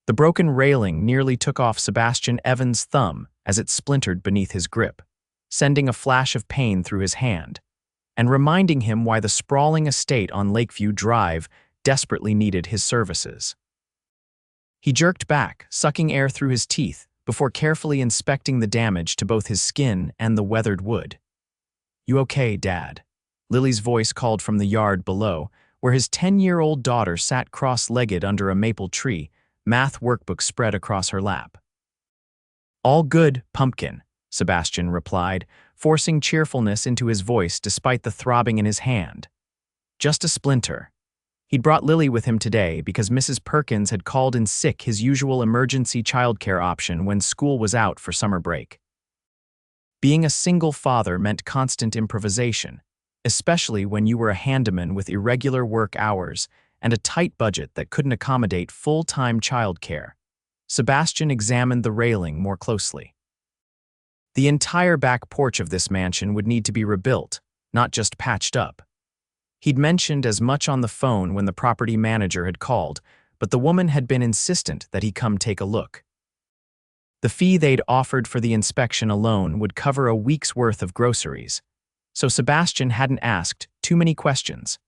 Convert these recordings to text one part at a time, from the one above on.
The broken railing nearly took off Sebastian Evans' thumb as it splintered beneath his grip, sending a flash of pain through his hand, and reminding him why the sprawling estate on Lakeview Drive desperately needed his services. He jerked back, sucking air through his teeth, before carefully inspecting the damage to both his skin and the weathered wood. "You okay, Dad?" Lily's voice called from the yard below, where his 10-year-old daughter sat cross-legged under a maple tree, math workbook spread across her lap. "All good, Pumpkin," Sebastian replied, forcing cheerfulness into his voice despite the throbbing in his hand. "Just a splinter." He'd brought Lily with him today because Mrs. Perkins had called in sick, his usual emergency childcare option when school was out for summer break. Being a single father meant constant improvisation, especially when you were a handyman with irregular work hours and a tight budget that couldn't accommodate full-time childcare. Sebastian examined the railing more closely. The entire back porch of this mansion would need to be rebuilt, not just patched up. He'd mentioned as much on the phone when the property manager had called, but the woman had been insistent that he come take a look. The fee they'd offered for the inspection alone would cover a week's worth of groceries, so Sebastian hadn't asked too many questions.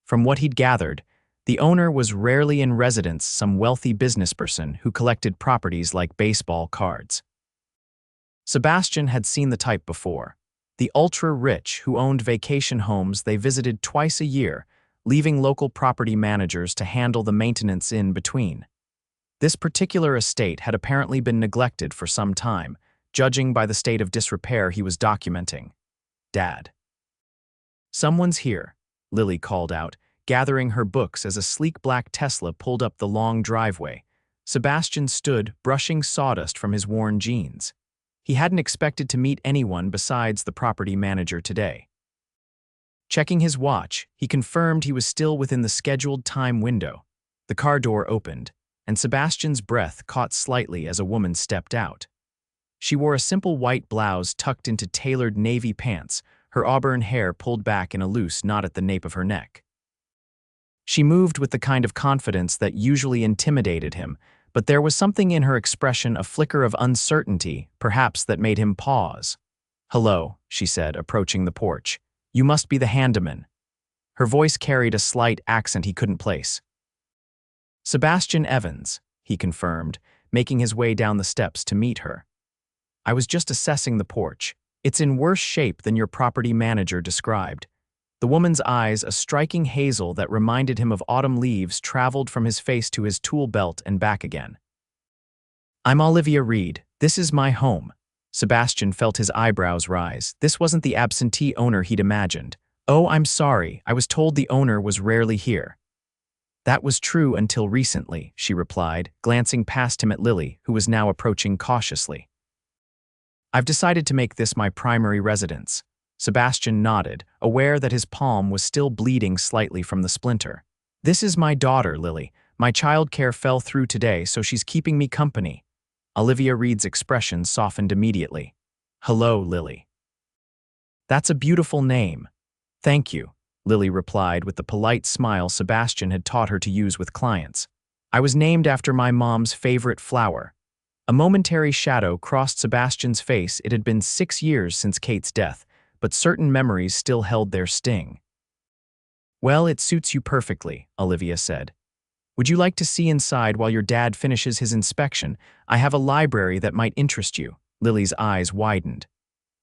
From what he'd gathered, the owner was rarely in residence, some wealthy businessperson who collected properties like baseball cards. Sebastian had seen the type before. The ultra-rich who owned vacation homes they visited twice a year, leaving local property managers to handle the maintenance in between. This particular estate had apparently been neglected for some time, judging by the state of disrepair he was documenting. "Dad." "Someone's here," Lily called out, gathering her books as a sleek black Tesla pulled up the long driveway. Sebastian stood, brushing sawdust from his worn jeans. He hadn't expected to meet anyone besides the property manager today. Checking his watch, he confirmed he was still within the scheduled time window. The car door opened, and Sebastian's breath caught slightly as a woman stepped out. She wore a simple white blouse tucked into tailored navy pants, her auburn hair pulled back in a loose knot at the nape of her neck. She moved with the kind of confidence that usually intimidated him, but there was something in her expression, a flicker of uncertainty, perhaps, that made him pause. "Hello," she said, approaching the porch. "You must be the handyman." Her voice carried a slight accent he couldn't place. "Sebastian Evans," he confirmed, making his way down the steps to meet her. "I was just assessing the porch. It's in worse shape than your property manager described." The woman's eyes, a striking hazel that reminded him of autumn leaves, traveled from his face to his tool belt and back again. "I'm Olivia Reed. This is my home." Sebastian felt his eyebrows rise. This wasn't the absentee owner he'd imagined. "Oh, I'm sorry. I was told the owner was rarely here." "That was true until recently," she replied, glancing past him at Lily, who was now approaching cautiously. "I've decided to make this my primary residence." Sebastian nodded, aware that his palm was still bleeding slightly from the splinter. "This is my daughter, Lily. My childcare fell through today, so she's keeping me company." Olivia Reed's expression softened immediately. "Hello, Lily." "That's a beautiful name." "Thank you," Lily replied with the polite smile Sebastian had taught her to use with clients. "I was named after my mom's favorite flower." A momentary shadow crossed Sebastian's face. It had been 6 years since Kate's death, but certain memories still held their sting. "Well, it suits you perfectly," Olivia said. "Would you like to see inside while your dad finishes his inspection? I have a library that might interest you." Lily's eyes widened.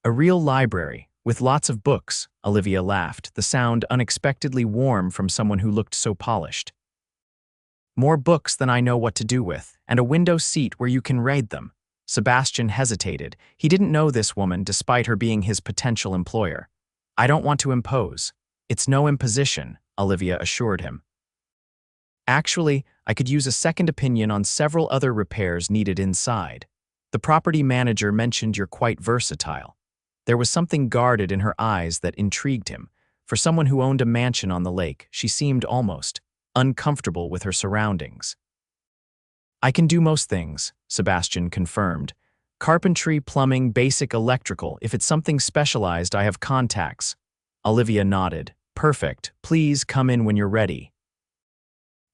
"A real library, with lots of books," Olivia laughed, the sound unexpectedly warm from someone who looked so polished. "More books than I know what to do with, and a window seat where you can read them." Sebastian hesitated. He didn't know this woman, despite her being his potential employer. "I don't want to impose." "It's no imposition," Olivia assured him. "Actually, I could use a second opinion on several other repairs needed inside. The property manager mentioned you're quite versatile." There was something guarded in her eyes that intrigued him. For someone who owned a mansion on the lake, she seemed almost uncomfortable with her surroundings. "I can do most things," Sebastian confirmed. "Carpentry, plumbing, basic electrical. If it's something specialized, I have contacts." Olivia nodded. "Perfect. Please come in when you're ready."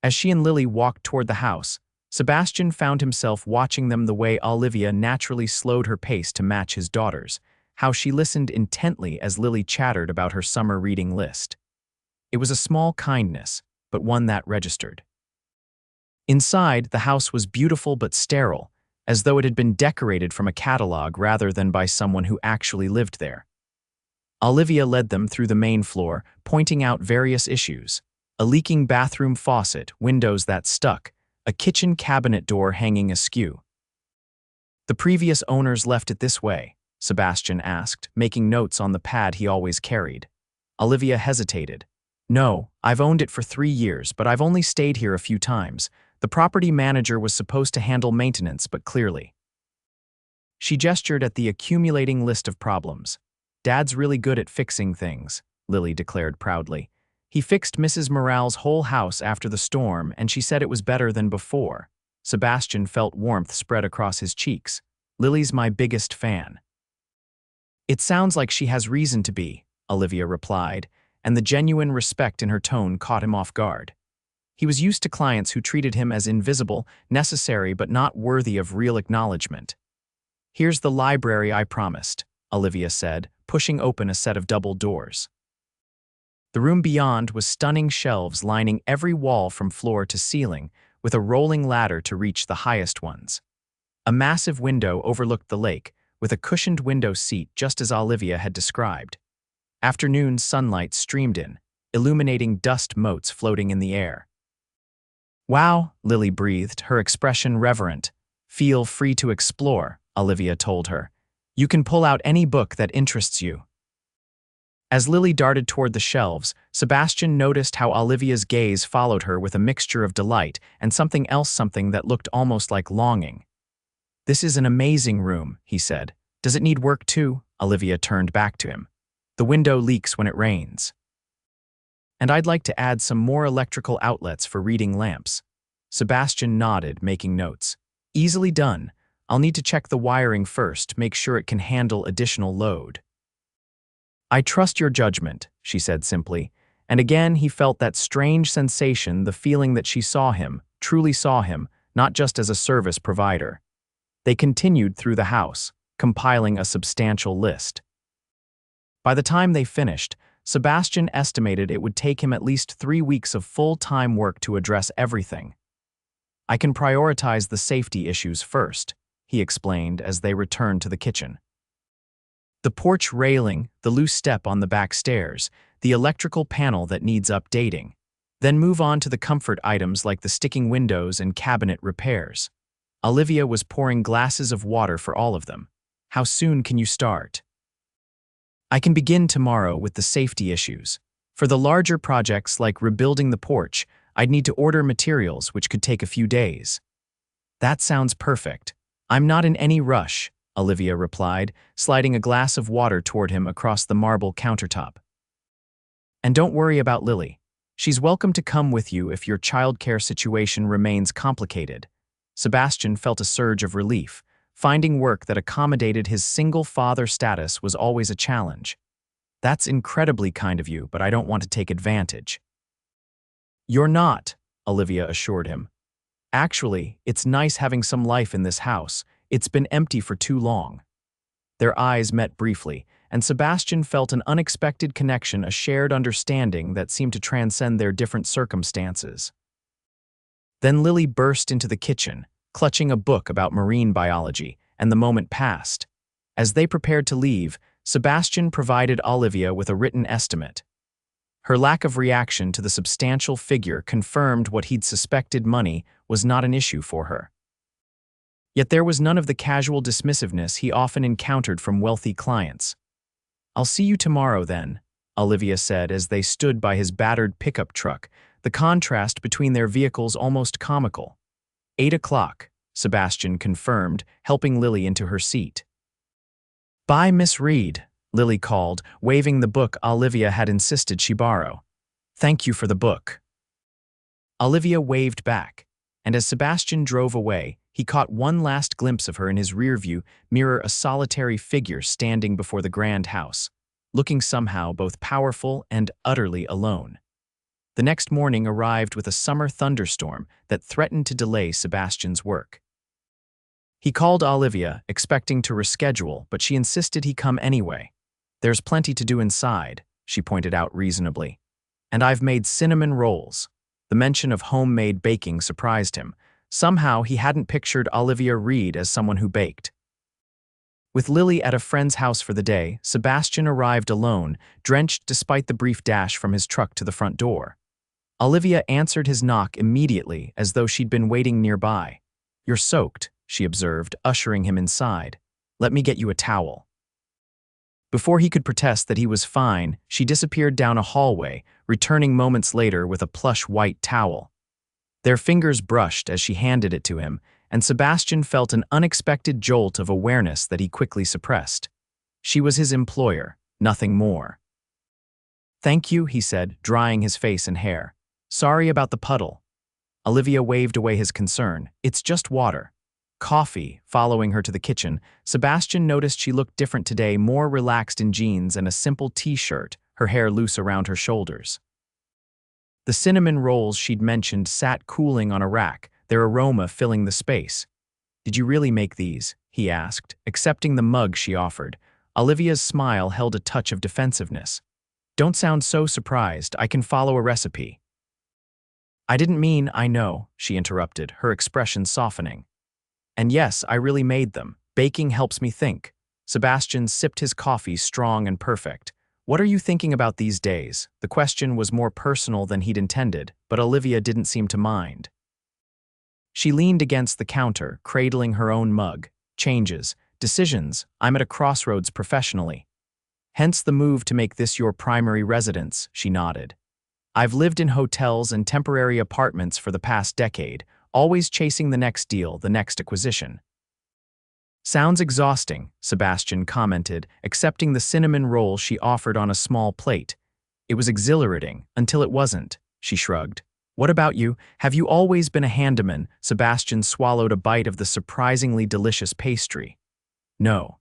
As she and Lily walked toward the house, Sebastian found himself watching them the way Olivia naturally slowed her pace to match his daughter's, how she listened intently as Lily chattered about her summer reading list. It was a small kindness, but one that registered. Inside, the house was beautiful but sterile, as though it had been decorated from a catalog rather than by someone who actually lived there. Olivia led them through the main floor, pointing out various issues: a leaking bathroom faucet, windows that stuck, a kitchen cabinet door hanging askew. "The previous owners left it this way?" Sebastian asked, making notes on the pad he always carried. Olivia hesitated. "No, I've owned it for 3 years, but I've only stayed here a few times. The property manager was supposed to handle maintenance, but clearly." She gestured at the accumulating list of problems. "Dad's really good at fixing things," Lily declared proudly. "He fixed Mrs. Morale's whole house after the storm, and she said it was better than before." Sebastian felt warmth spread across his cheeks. "Lily's my biggest fan." "It sounds like she has reason to be," Olivia replied, and the genuine respect in her tone caught him off guard. He was used to clients who treated him as invisible, necessary but not worthy of real acknowledgement. "Here's the library I promised," Olivia said, pushing open a set of double doors. The room beyond was stunning shelves lining every wall from floor to ceiling, with a rolling ladder to reach the highest ones. A massive window overlooked the lake, with a cushioned window seat just as Olivia had described. Afternoon sunlight streamed in, illuminating dust motes floating in the air. "Wow," Lily breathed, her expression reverent. "Feel free to explore," Olivia told her. "You can pull out any book that interests you." As Lily darted toward the shelves, Sebastian noticed how Olivia's gaze followed her with a mixture of delight and something else, something that looked almost like longing. "This is an amazing room," he said. "Does it need work too?" Olivia turned back to him. "The window leaks when it rains. And I'd like to add some more electrical outlets for reading lamps." Sebastian nodded, making notes. "Easily done. I'll need to check the wiring first, make sure it can handle additional load." "I trust your judgment," she said simply, and again he felt that strange sensation, the feeling that she saw him, truly saw him, not just as a service provider. They continued through the house, compiling a substantial list. By the time they finished, Sebastian estimated it would take him at least 3 weeks of full-time work to address everything. "I can prioritize the safety issues first," he explained as they returned to the kitchen. "The porch railing, the loose step on the back stairs, the electrical panel that needs updating. Then move on to the comfort items like the sticking windows and cabinet repairs." Olivia was pouring glasses of water for all of them. "How soon can you start?" "I can begin tomorrow with the safety issues. For the larger projects like rebuilding the porch, I'd need to order materials, which could take a few days." "That sounds perfect. I'm not in any rush," Olivia replied, sliding a glass of water toward him across the marble countertop. "And don't worry about Lily. She's welcome to come with you if your childcare situation remains complicated." Sebastian felt a surge of relief. Finding work that accommodated his single father status was always a challenge. "That's incredibly kind of you, but I don't want to take advantage." "You're not," Olivia assured him. "Actually, it's nice having some life in this house. It's been empty for too long." Their eyes met briefly, and Sebastian felt an unexpected connection, a shared understanding that seemed to transcend their different circumstances. Then Lily burst into the kitchen, clutching a book about marine biology, and the moment passed. As they prepared to leave, Sebastian provided Olivia with a written estimate. Her lack of reaction to the substantial figure confirmed what he'd suspected: money was not an issue for her. Yet there was none of the casual dismissiveness he often encountered from wealthy clients. "I'll see you tomorrow then," Olivia said as they stood by his battered pickup truck, the contrast between their vehicles almost comical. 8 o'clock, Sebastian confirmed, helping Lily into her seat. "Bye, Miss Reed," Lily called, waving the book Olivia had insisted she borrow. "Thank you for the book." Olivia waved back, and as Sebastian drove away, he caught one last glimpse of her in his rearview mirror, a solitary figure standing before the grand house, looking somehow both powerful and utterly alone. The next morning arrived with a summer thunderstorm that threatened to delay Sebastian's work. He called Olivia, expecting to reschedule, but she insisted he come anyway. "There's plenty to do inside," she pointed out reasonably. "And I've made cinnamon rolls." The mention of homemade baking surprised him. Somehow he hadn't pictured Olivia Reed as someone who baked. With Lily at a friend's house for the day, Sebastian arrived alone, drenched despite the brief dash from his truck to the front door. Olivia answered his knock immediately, as though she'd been waiting nearby. "You're soaked," she observed, ushering him inside. "Let me get you a towel." Before he could protest that he was fine, she disappeared down a hallway, returning moments later with a plush white towel. Their fingers brushed as she handed it to him, and Sebastian felt an unexpected jolt of awareness that he quickly suppressed. She was his employer, nothing more. "Thank you," he said, drying his face and hair. "Sorry about the puddle." Olivia waved away his concern. "It's just water." Coffee, following her to the kitchen, Sebastian noticed she looked different today, more relaxed in jeans and a simple t-shirt, her hair loose around her shoulders. The cinnamon rolls she'd mentioned sat cooling on a rack, their aroma filling the space. "Did you really make these?" he asked, accepting the mug she offered. Olivia's smile held a touch of defensiveness. "Don't sound so surprised. I can follow a recipe." "I didn't mean I know," she interrupted, her expression softening. "And yes, I really made them. Baking helps me think." Sebastian sipped his coffee strong and perfect. "What are you thinking about these days?" The question was more personal than he'd intended, but Olivia didn't seem to mind. She leaned against the counter, cradling her own mug. "Changes. Decisions. I'm at a crossroads professionally. Hence the move to make this your primary residence," she nodded. "I've lived in hotels and temporary apartments for the past decade, always chasing the next deal, the next acquisition." "Sounds exhausting," Sebastian commented, accepting the cinnamon roll she offered on a small plate. "It was exhilarating, until it wasn't," she shrugged. "What about you? Have you always been a handyman?" Sebastian swallowed a bite of the surprisingly delicious pastry. "No.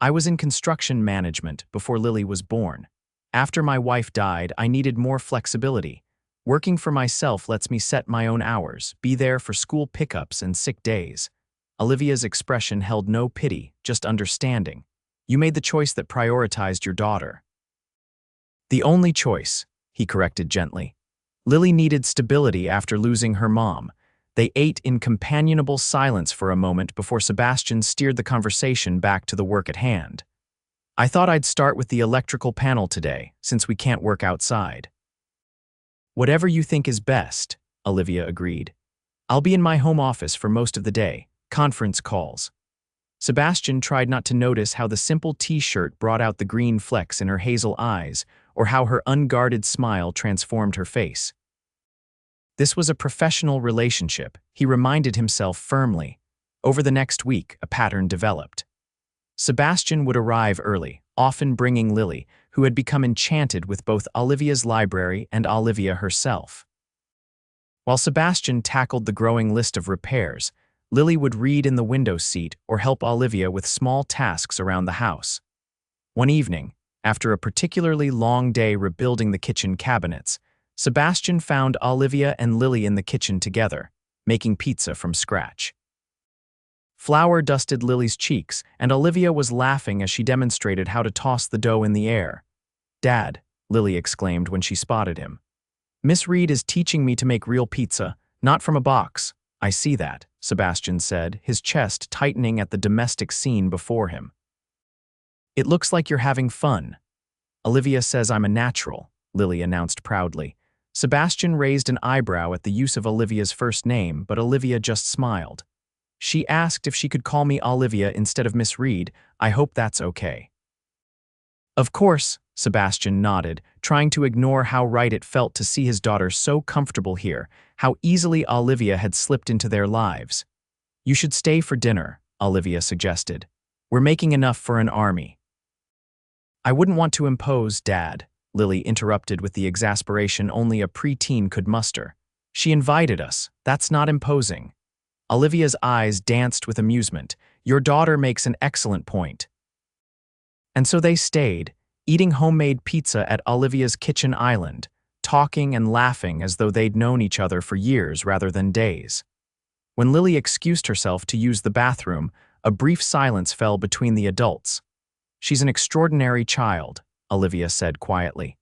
I was in construction management before Lily was born. After my wife died, I needed more flexibility. Working for myself lets me set my own hours, be there for school pickups and sick days." Olivia's expression held no pity, just understanding. "You made the choice that prioritized your daughter." "The only choice," he corrected gently. Lily needed stability after losing her mom. They ate in companionable silence for a moment before Sebastian steered the conversation back to the work at hand. "I thought I'd start with the electrical panel today, since we can't work outside." "Whatever you think is best," Olivia agreed. "I'll be in my home office for most of the day. Conference calls." Sebastian tried not to notice how the simple t-shirt brought out the green flecks in her hazel eyes, or how her unguarded smile transformed her face. This was a professional relationship, he reminded himself firmly. Over the next week, a pattern developed. Sebastian would arrive early, often bringing Lily, who had become enchanted with both Olivia's library and Olivia herself. While Sebastian tackled the growing list of repairs, Lily would read in the window seat or help Olivia with small tasks around the house. One evening, after a particularly long day rebuilding the kitchen cabinets, Sebastian found Olivia and Lily in the kitchen together, making pizza from scratch. Flour dusted Lily's cheeks, and Olivia was laughing as she demonstrated how to toss the dough in the air. "Dad," Lily exclaimed when she spotted him. "Miss Reed is teaching me to make real pizza, not from a box." "I see that," Sebastian said, his chest tightening at the domestic scene before him. "It looks like you're having fun." "Olivia says I'm a natural," Lily announced proudly. Sebastian raised an eyebrow at the use of Olivia's first name, but Olivia just smiled. "She asked if she could call me Olivia instead of Miss Reed. I hope that's okay." "Of course," Sebastian nodded, trying to ignore how right it felt to see his daughter so comfortable here, how easily Olivia had slipped into their lives. "You should stay for dinner," Olivia suggested. "We're making enough for an army." "I wouldn't want to impose, Dad," Lily interrupted with the exasperation only a preteen could muster. "She invited us. That's not imposing." Olivia's eyes danced with amusement. "Your daughter makes an excellent point." And so they stayed, eating homemade pizza at Olivia's kitchen island, talking and laughing as though they'd known each other for years rather than days. When Lily excused herself to use the bathroom, a brief silence fell between the adults. "She's an extraordinary child," Olivia said quietly.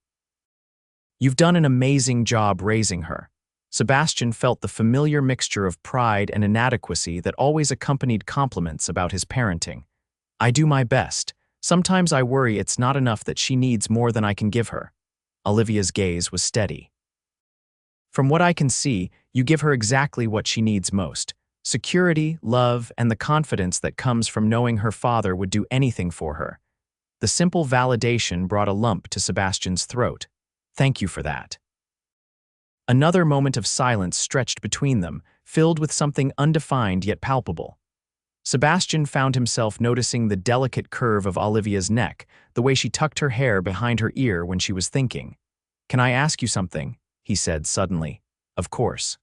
"You've done an amazing job raising her." Sebastian felt the familiar mixture of pride and inadequacy that always accompanied compliments about his parenting. "I do my best. Sometimes I worry it's not enough that she needs more than I can give her." Olivia's gaze was steady. "From what I can see, you give her exactly what she needs most: security, love, and the confidence that comes from knowing her father would do anything for her." The simple validation brought a lump to Sebastian's throat. "Thank you for that." Another moment of silence stretched between them, filled with something undefined yet palpable. Sebastian found himself noticing the delicate curve of Olivia's neck, the way she tucked her hair behind her ear when she was thinking. "Can I ask you something?" he said suddenly. "Of course."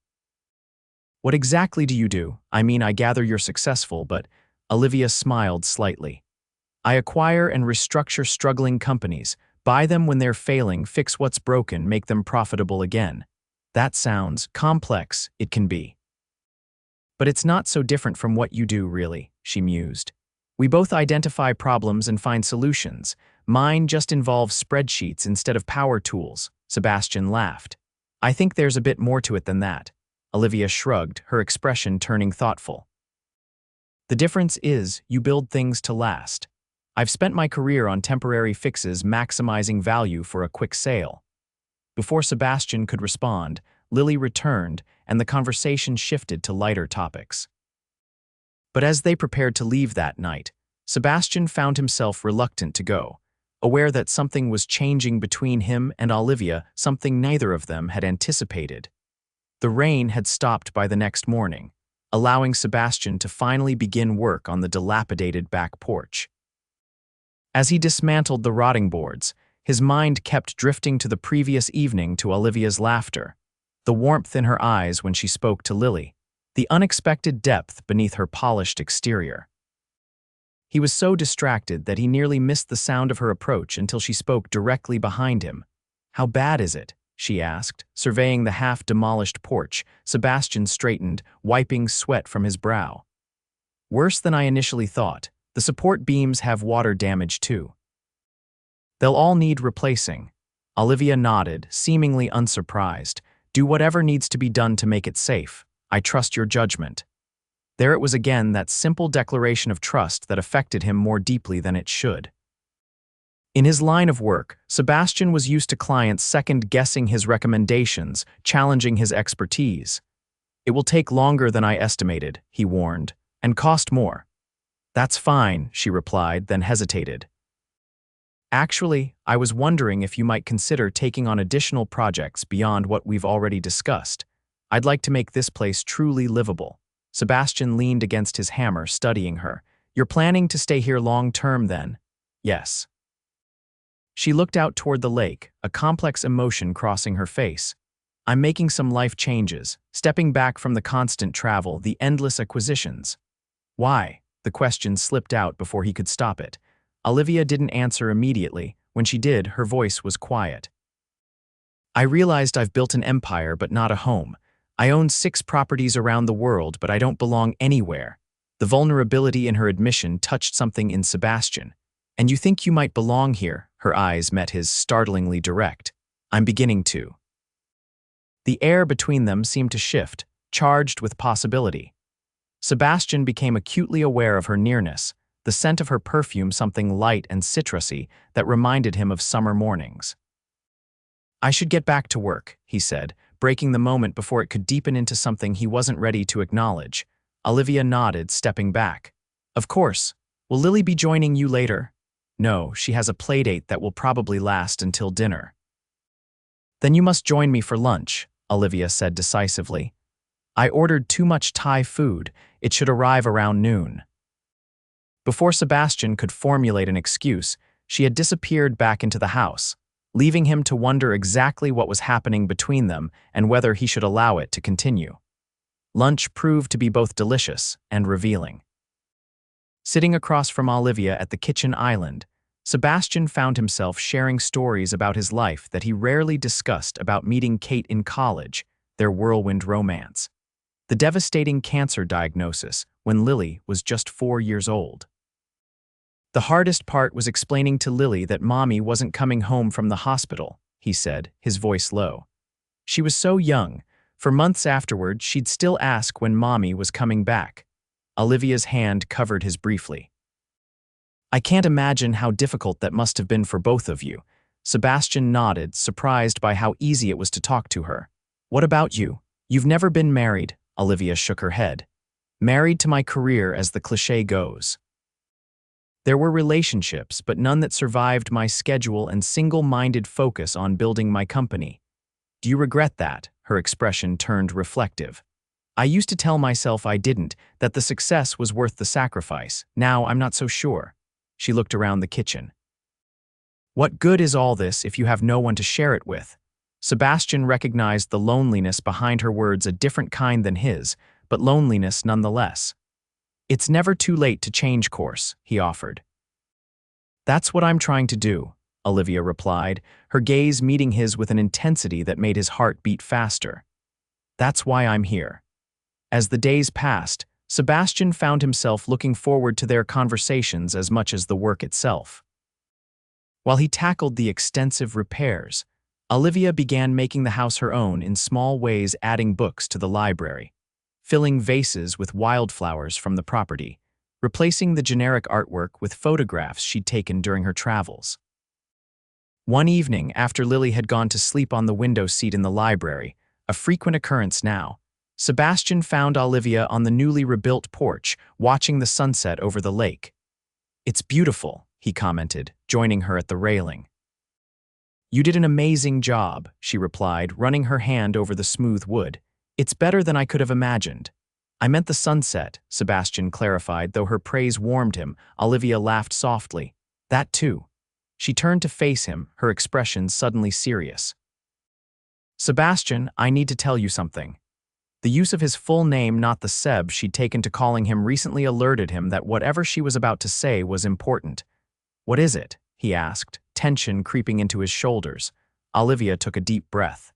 "What exactly do you do? I mean, I gather you're successful, but—" Olivia smiled slightly. "I acquire and restructure struggling companies, buy them when they're failing, fix what's broken, make them profitable again." "That sounds complex." "It can be. But it's not so different from what you do, really," she mused. "We both identify problems and find solutions. Mine just involves spreadsheets instead of power tools." Sebastian laughed. "I think there's a bit more to it than that." Olivia shrugged, her expression turning thoughtful. "The difference is, you build things to last. I've spent my career on temporary fixes, maximizing value for a quick sale." Before Sebastian could respond, Lily returned, and the conversation shifted to lighter topics. But as they prepared to leave that night, Sebastian found himself reluctant to go, aware that something was changing between him and Olivia, something neither of them had anticipated. The rain had stopped by the next morning, allowing Sebastian to finally begin work on the dilapidated back porch. As he dismantled the rotting boards, his mind kept drifting to the previous evening, to Olivia's laughter, the warmth in her eyes when she spoke to Lily, the unexpected depth beneath her polished exterior. He was so distracted that he nearly missed the sound of her approach until she spoke directly behind him. "How bad is it?" she asked, surveying the half-demolished porch. Sebastian straightened, wiping sweat from his brow. "Worse than I initially thought. The support beams have water damage too. They'll all need replacing." Olivia nodded, seemingly unsurprised. "Do whatever needs to be done to make it safe. I trust your judgment." There it was again, that simple declaration of trust that affected him more deeply than it should. In his line of work, Sebastian was used to clients second-guessing his recommendations, challenging his expertise. "It will take longer than I estimated," he warned, "and cost more." "That's fine," she replied, then hesitated. "Actually, I was wondering if you might consider taking on additional projects beyond what we've already discussed. I'd like to make this place truly livable." Sebastian leaned against his hammer, studying her. "You're planning to stay here long-term then?" "Yes." She looked out toward the lake, a complex emotion crossing her face. "I'm making some life changes, stepping back from the constant travel, the endless acquisitions." "Why?" The question slipped out before he could stop it. Olivia didn't answer immediately. When she did, her voice was quiet. "I realized I've built an empire but not a home. I own 6 properties around the world, but I don't belong anywhere." The vulnerability in her admission touched something in Sebastian. "And you think you might belong here?" Her eyes met his, startlingly direct. "I'm beginning to." The air between them seemed to shift, charged with possibility. Sebastian became acutely aware of her nearness, the scent of her perfume, something light and citrusy that reminded him of summer mornings. "I should get back to work," he said, breaking the moment before it could deepen into something he wasn't ready to acknowledge. Olivia nodded, stepping back. "Of course. Will Lily be joining you later?" "No, she has a playdate that will probably last until dinner." "Then you must join me for lunch," Olivia said decisively. "I ordered too much Thai food. It should arrive around noon." Before Sebastian could formulate an excuse, she had disappeared back into the house, leaving him to wonder exactly what was happening between them and whether he should allow it to continue. Lunch proved to be both delicious and revealing. Sitting across from Olivia at the kitchen island, Sebastian found himself sharing stories about his life that he rarely discussed about meeting Kate in college, their whirlwind romance. The devastating cancer diagnosis when Lily was just 4 years old. The hardest part was explaining to Lily that Mommy wasn't coming home from the hospital, he said, his voice low. She was so young. For months afterward, she'd still ask when Mommy was coming back. Olivia's hand covered his briefly. I can't imagine how difficult that must have been for both of you. Sebastian nodded, surprised by how easy it was to talk to her. What about you? You've never been married, Olivia shook her head. Married to my career, as the cliché goes. There were relationships, but none that survived my schedule and single-minded focus on building my company. Do you regret that? Her expression turned reflective. I used to tell myself I didn't, that the success was worth the sacrifice. Now I'm not so sure. She looked around the kitchen. What good is all this if you have no one to share it with? Sebastian recognized the loneliness behind her words, a different kind than his, but loneliness nonetheless. It's never too late to change course, he offered. That's what I'm trying to do, Olivia replied, her gaze meeting his with an intensity that made his heart beat faster. That's why I'm here. As the days passed, Sebastian found himself looking forward to their conversations as much as the work itself. While he tackled the extensive repairs, Olivia began making the house her own in small ways, adding books to the library, filling vases with wildflowers from the property, replacing the generic artwork with photographs she'd taken during her travels. One evening, after Lily had gone to sleep on the window seat in the library, a frequent occurrence now, Sebastian found Olivia on the newly rebuilt porch, watching the sunset over the lake. It's beautiful, he commented, joining her at the railing. You did an amazing job, she replied, running her hand over the smooth wood. It's better than I could have imagined. I meant the sunset, Sebastian clarified, though her praise warmed him. Olivia laughed softly. That too. She turned to face him, her expression suddenly serious. Sebastian, I need to tell you something. The use of his full name, not the Seb she'd taken to calling him, recently alerted him that whatever she was about to say was important. What is it? He asked, tension creeping into his shoulders. Olivia took a deep breath.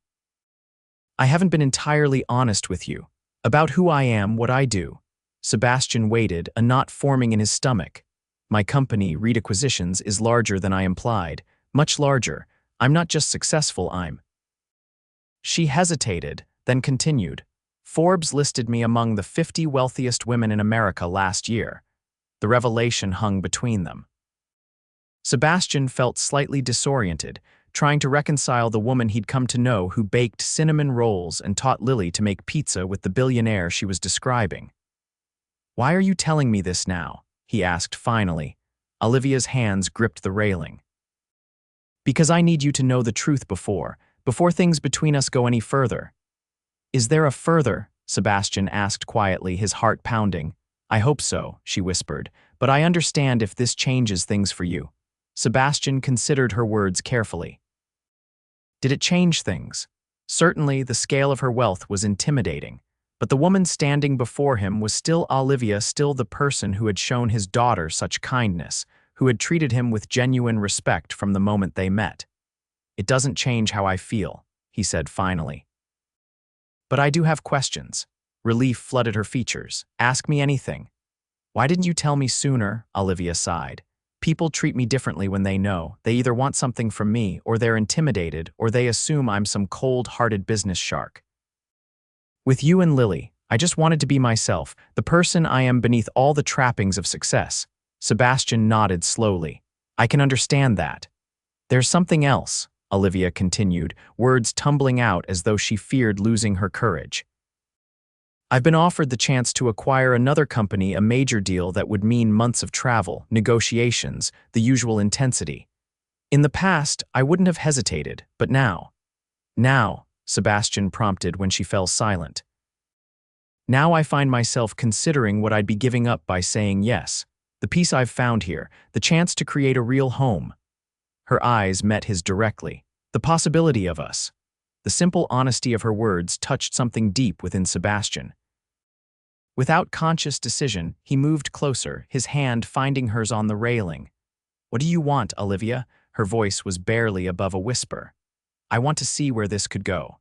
I haven't been entirely honest with you about who I am, what I do. Sebastian waited, a knot forming in his stomach. My company, Reed Acquisitions, is larger than I implied, much larger. I'm not just successful, I'm. She hesitated, then continued. Forbes listed me among the 50 wealthiest women in America last year. The revelation hung between them. Sebastian felt slightly disoriented, trying to reconcile the woman he'd come to know who baked cinnamon rolls and taught Lily to make pizza with the billionaire she was describing. Why are you telling me this now? He asked finally. Olivia's hands gripped the railing. Because I need you to know the truth before things between us go any further. Is there a further? Sebastian asked quietly, his heart pounding. I hope so, she whispered, but I understand if this changes things for you. Sebastian considered her words carefully. Did it change things? Certainly, the scale of her wealth was intimidating, but the woman standing before him was still Olivia, still the person who had shown his daughter such kindness, who had treated him with genuine respect from the moment they met. It doesn't change how I feel, he said finally. But I do have questions. Relief flooded her features. Ask me anything. Why didn't you tell me sooner? Olivia sighed. People treat me differently when they know. They either want something from me, or they're intimidated, or they assume I'm some cold-hearted business shark. With you and Lily, I just wanted to be myself, the person I am beneath all the trappings of success. Sebastian nodded slowly. I can understand that. There's something else, Olivia continued, words tumbling out as though she feared losing her courage. I've been offered the chance to acquire another company, a major deal that would mean months of travel, negotiations, the usual intensity. In the past, I wouldn't have hesitated, but now, Sebastian prompted when she fell silent. Now I find myself considering what I'd be giving up by saying yes. The peace I've found here, the chance to create a real home. Her eyes met his directly. The possibility of us. The simple honesty of her words touched something deep within Sebastian. Without conscious decision, he moved closer, his hand finding hers on the railing. "What do you want, Olivia?" Her voice was barely above a whisper. "I want to see where this could go.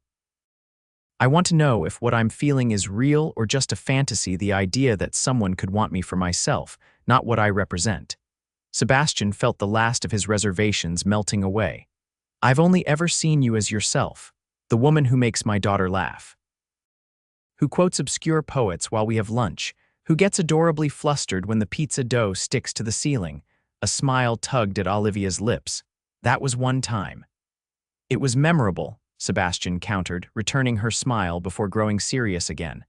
I want to know if what I'm feeling is real or just a fantasy, the idea that someone could want me for myself, not what I represent." Sebastian felt the last of his reservations melting away. "I've only ever seen you as yourself, the woman who makes my daughter laugh, who quotes obscure poets while we have lunch, who gets adorably flustered when the pizza dough sticks to the ceiling." A smile tugged at Olivia's lips. "That was one time." "It was memorable," Sebastian countered, returning her smile before growing serious again.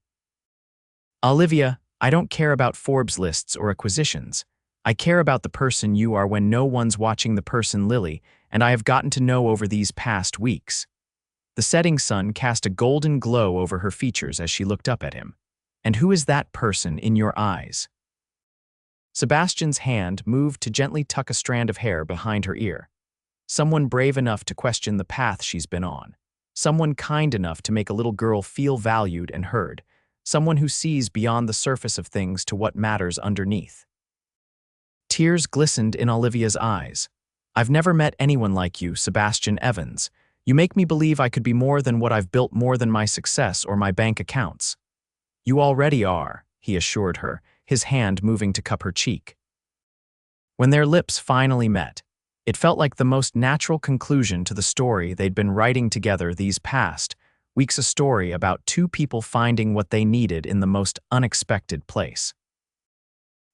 "Olivia, I don't care about Forbes lists or acquisitions. I care about the person you are when no one's watching, the person Lily and I have gotten to know over these past weeks." The setting sun cast a golden glow over her features as she looked up at him. "And who is that person in your eyes?" Sebastian's hand moved to gently tuck a strand of hair behind her ear. "Someone brave enough to question the path she's been on. Someone kind enough to make a little girl feel valued and heard. Someone who sees beyond the surface of things to what matters underneath." Tears glistened in Olivia's eyes. "I've never met anyone like you, Sebastian Evans. You make me believe I could be more than what I've built, more than my success or my bank accounts." "You already are," he assured her, his hand moving to cup her cheek. When their lips finally met, it felt like the most natural conclusion to the story they'd been writing together these past weeks, a story about two people finding what they needed in the most unexpected place.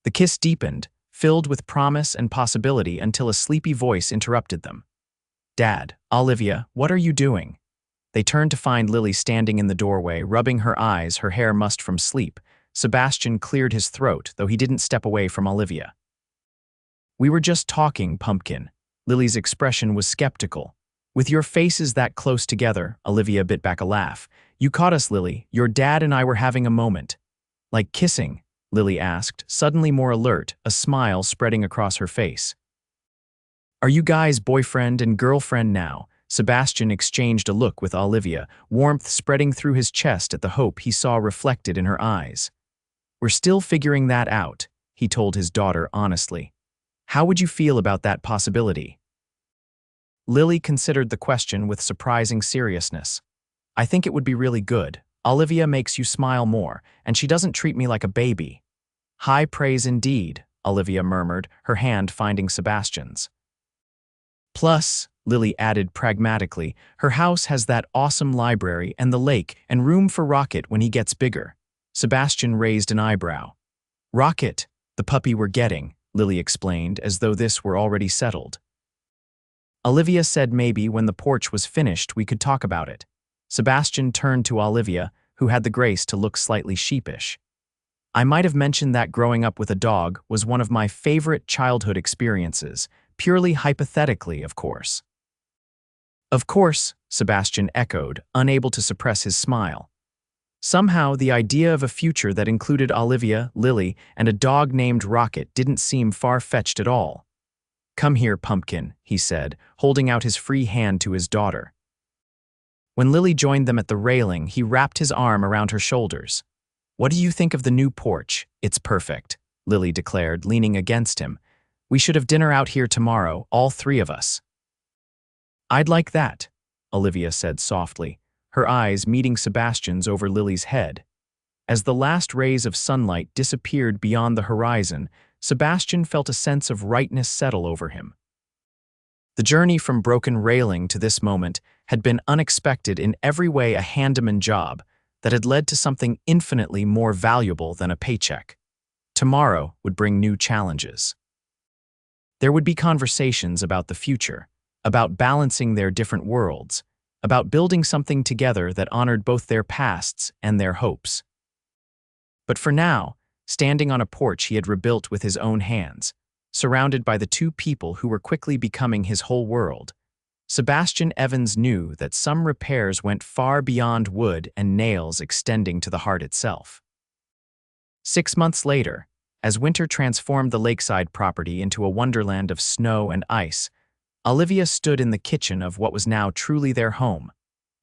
The kiss deepened, filled with promise and possibility, until a sleepy voice interrupted them. "Dad, Olivia, what are you doing?" They turned to find Lily standing in the doorway, rubbing her eyes, her hair mussed from sleep. Sebastian cleared his throat, though he didn't step away from Olivia. "We were just talking, Pumpkin." Lily's expression was skeptical. "With your faces that close together," Olivia bit back a laugh. "You caught us, Lily. Your dad and I were having a moment." "Like kissing?" Lily asked, suddenly more alert, a smile spreading across her face. "Are you guys boyfriend and girlfriend now?" Sebastian exchanged a look with Olivia, warmth spreading through his chest at the hope he saw reflected in her eyes. "We're still figuring that out," he told his daughter honestly. "How would you feel about that possibility?" Lily considered the question with surprising seriousness. "I think it would be really good. Olivia makes you smile more, and she doesn't treat me like a baby." "High praise indeed," Olivia murmured, her hand finding Sebastian's. "Plus," Lily added pragmatically, "her house has that awesome library and the lake and room for Rocket when he gets bigger." Sebastian raised an eyebrow. "Rocket, the puppy we're getting," Lily explained, as though this were already settled. Olivia said maybe when the porch was finished we could talk about it. Sebastian turned to Olivia, who had the grace to look slightly sheepish. "I might have mentioned that growing up with a dog was one of my favorite childhood experiences, purely hypothetically, of course." "Of course," Sebastian echoed, unable to suppress his smile. Somehow, the idea of a future that included Olivia, Lily, and a dog named Rocket didn't seem far-fetched at all. "Come here, Pumpkin," he said, holding out his free hand to his daughter. When Lily joined them at the railing, he wrapped his arm around her shoulders. "What do you think of the new porch?" "It's perfect," Lily declared, leaning against him. "We should have dinner out here tomorrow, all three of us." "I'd like that," Olivia said softly, her eyes meeting Sebastian's over Lily's head. As the last rays of sunlight disappeared beyond the horizon, Sebastian felt a sense of rightness settle over him. The journey from broken railing to this moment had been unexpected, in every way a handyman job that had led to something infinitely more valuable than a paycheck. Tomorrow would bring new challenges. There would be conversations about the future, about balancing their different worlds, about building something together that honored both their pasts and their hopes. But for now, standing on a porch he had rebuilt with his own hands, surrounded by the two people who were quickly becoming his whole world, Sebastian Evans knew that some repairs went far beyond wood and nails, extending to the heart itself. 6 months later, as winter transformed the lakeside property into a wonderland of snow and ice, Olivia stood in the kitchen of what was now truly their home,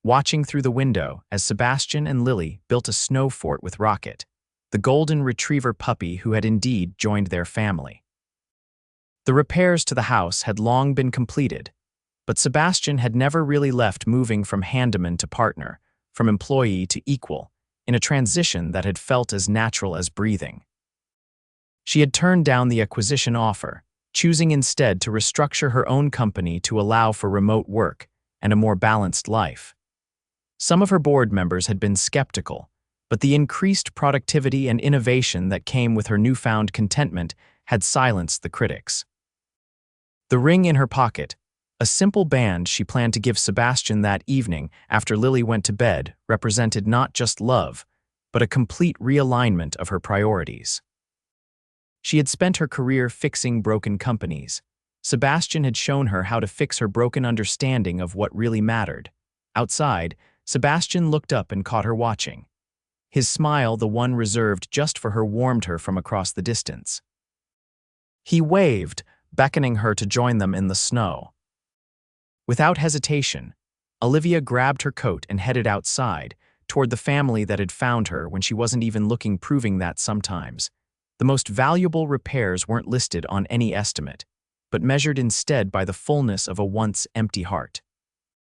watching through the window as Sebastian and Lily built a snow fort with Rocket, the golden retriever puppy who had indeed joined their family. The repairs to the house had long been completed, but Sebastian had never really left, moving from handyman to partner, from employee to equal, in a transition that had felt as natural as breathing. She had turned down the acquisition offer, choosing instead to restructure her own company to allow for remote work and a more balanced life. Some of her board members had been skeptical, but the increased productivity and innovation that came with her newfound contentment had silenced the critics. The ring in her pocket, a simple band she planned to give Sebastian that evening after Lily went to bed, represented not just love, but a complete realignment of her priorities. She had spent her career fixing broken companies. Sebastian had shown her how to fix her broken understanding of what really mattered. Outside, Sebastian looked up and caught her watching. His smile, the one reserved just for her, warmed her from across the distance. He waved, beckoning her to join them in the snow. Without hesitation, Olivia grabbed her coat and headed outside, toward the family that had found her when she wasn't even looking, proving that sometimes the most valuable repairs weren't listed on any estimate, but measured instead by the fullness of a once empty heart.